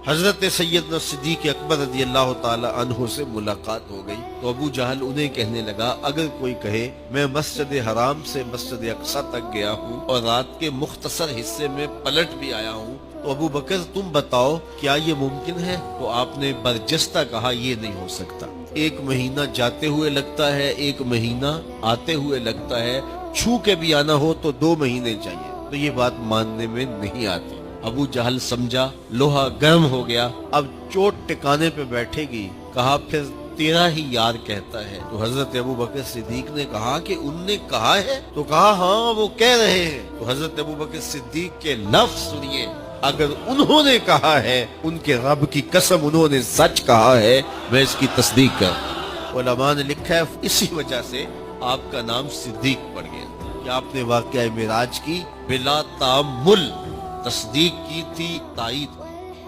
हजरत सैयदना सिद्दीक अकबर रज़ी अल्लाह ताला अन्हु से मुलाकात हो गई तो अबू जहल उन्हें कहने लगा, अगर कोई कहे मैं मस्जिद हराम से मस्जिद अक्सा तक गया हूँ और रात के मुख्तसर हिस्से में पलट भी आया हूँ, तो अबू बकर तुम बताओ क्या ये मुमकिन है? तो आपने बरजस्ता कहा, ये नहीं हो सकता। 1 महीना जाते हुए लगता है, 1 महीना आते हुए लगता है, छू के भी आना हो तो 2 महीने चाहिए। तो ये बात मानने में नहीं आती। अबू जहल समझा लोहा गर्म हो गया, अब चोट टिकाने पे बैठेगी। कहा फिर तेरा ही यार कहता है। तो हजरत अबू बकर सिद्दीक ने कहा कि उनने कहा है? तो कहा हाँ वो कह रहे हैं। तो हजरत अबू बकर सिद्दीक के लफ्ज सुनिए, अगर उन्होंने कहा है, उनके रब की कसम उन्होंने सच कहा है, मैं इसकी तस्दीक कर। उलमा ने लिखा है इसी वजह से आपका नाम सिद्दीक पड़ गया कि आपने वाकया मेराज की बिला तामुल तस्दीक की थी, ताईद